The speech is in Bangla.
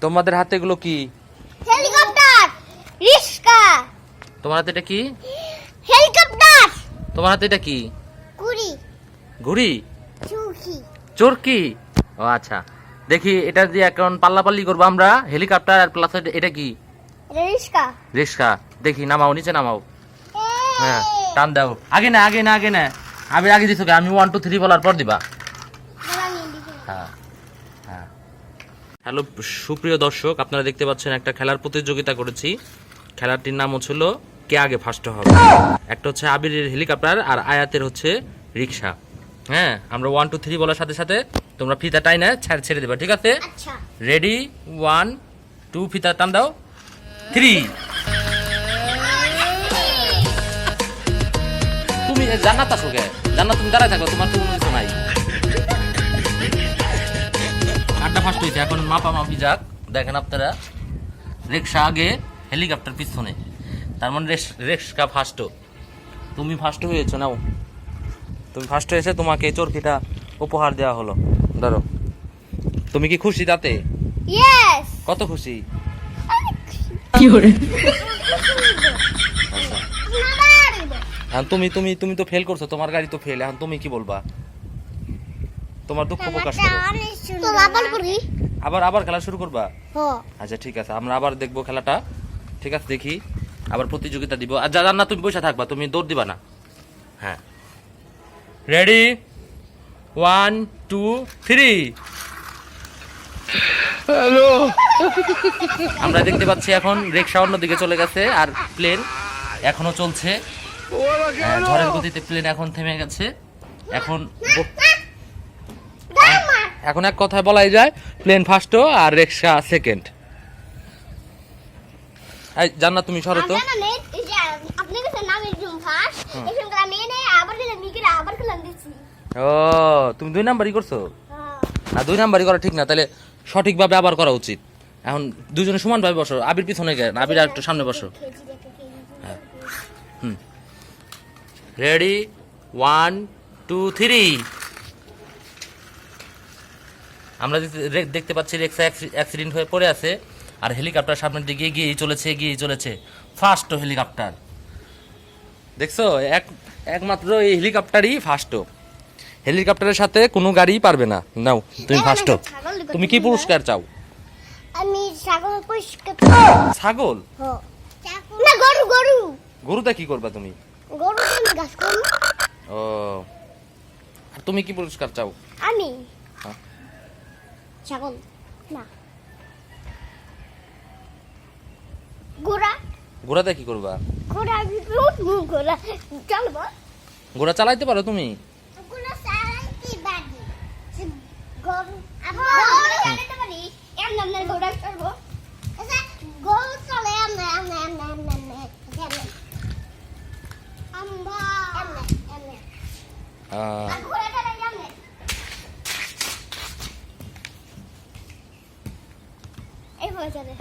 তোমাদের হাতে এগুলো কি? হেলিকপ্টার, রিস্কা। তোমার হাতে এটা কি? হেলিকপ্টার। তোমার হাতে এটা কি? ঘুড়ি। ঘুড়ি? চুকি। চরকি? ও আচ্ছা, দেখি এটা দিয়ে এখন পাল্লাপাল্লি করবো আমরা। হেলিকপ্টার আর প্লাস এটা কি? রিস্কা। রিস্কা। দেখি নামাও, নিচে নামাও। হ্যাঁ, টান দাও। আগে না, আগে না, আগে না। আমি আগে দিছো, আমি 1 2 3 বলার পর দিবা। হ্যাঁ হ্যাঁ। হ্যালো সুপ্রিয় দর্শক, আপনারা দেখতে পাচ্ছেন একটা খেলার প্রতিযোগিতা করেছি। খেলাটির নাম হচ্ছিল কে আগে ফার্স্ট হবে। একটা হচ্ছে আবিরের হেলিকপ্টার আর আয়াতের হচ্ছে রিক্সা। হ্যাঁ, আমরা 1 2 3 বলার সাথে সাথে তোমরা ফিতা টাইনা ছেড়ে দেবা, ঠিক আছে? আচ্ছা। রেডি 1 2 ফিতা টান দাও। 3। তুমি জান্নাত আসো কে? জান্নাত তুমি দাঁড়ায় থাকো, তোমার তো কোনো কিছু নাই। আটটা ফার্স্ট হয়েছে, এখন মাপামাপি যাক। দেখেন আপনারা, রিক্সা আগে, হেলিকপ্টার পিছনে, তার মানে রিক্সা ফার্স্ট। তুমি ফার্স্ট হয়েছো, নাও। তুমি ফার্স্ট হয়েছে, তোমাকে চরকিটা উপহার দেওয়া হলো। ধরো। তুমি কি খুশি তাতে? ইয়েস। কত খুশি? কি করে? এখন তুমি তুমি তুমি তো ফেল করছো, তোমার গাড়ি তো ফেল। এখন তুমি কি বলবা? তোমার দুঃখ প্রকাশ করো। তো আবার করি। আবার খেলা শুরু করবা? হ্যাঁ। আচ্ছা ঠিক আছে, আমরা আবার দেখবো খেলাটা। ঠিক আছে, দেখি। আবার প্রতিযোগিতা দিব। আর জানা তুমি বসে থাকবা, তুমি দৌড় দিবা না। হ্যাঁ, রেডি 1 2 3। হ্যালো। আমরা দেখতে পাচ্ছি এখন রিক্সা অন্যদিকে চলে গেছে আর প্লেন এখনো চলছে। ঝড়ের গতিতে প্লেন এখন থেমে গেছে। এখন এক কথায় বলাই যায় প্লেন ফার্স্ট আর রিক্সা সেকেন্ড। এই জান্নাত তুমি সরো তো। ও, তুমি 2 নাম্বারই করছো না? 2 নাম্বারই করা ঠিক না, তাহলে সঠিকভাবে আবার করা উচিত। এখন দুজনে সমানভাবে বসো। আবির পিছনে গেলেন, আবির আর একটু সামনে বসো। হ্যাঁ, রেডি 1 2 3। আমরা দেখতে পাচ্ছি রিক্সা অ্যাক্সিডেন্ট হয়ে পড়ে আছে আর হেলিকপ্টার সামনের দিকে এগিয়েই চলেছে ফার্স্ট হেলিকপ্টার। দেখছো, একমাত্র এই হেলিকপ্টারই ফার্স্ট। হেলিকপ্টারের সাথে কোনো গাড়ি পারবে না। নাও, তুমি ফার্স্ট। তুমি কি পুরস্কার চাও? আমি ছাগল পুরস্কার। ছাগল? না, গরু। গরুটা কি করবা তুমি? গরু আমি গাছ করব। ও, আর তুমি কি পুরস্কার চাও? আমি হ্যাঁ। ছাগল না, ঘোড়া। ঘোড়াটা কি করবা? ঘোড়া আমি রোড ঘোড়া চলবো। ঘোড়া চালাইতে পারো তুমি? ঘোড়া চালাইতে পারি। গরু আমি চালাতে পারি। এমন ঘোড়া চলবো। আচ্ছা, গরু চলে এমন। ঘোড়া চালাই এমন। এই ভয় চলে।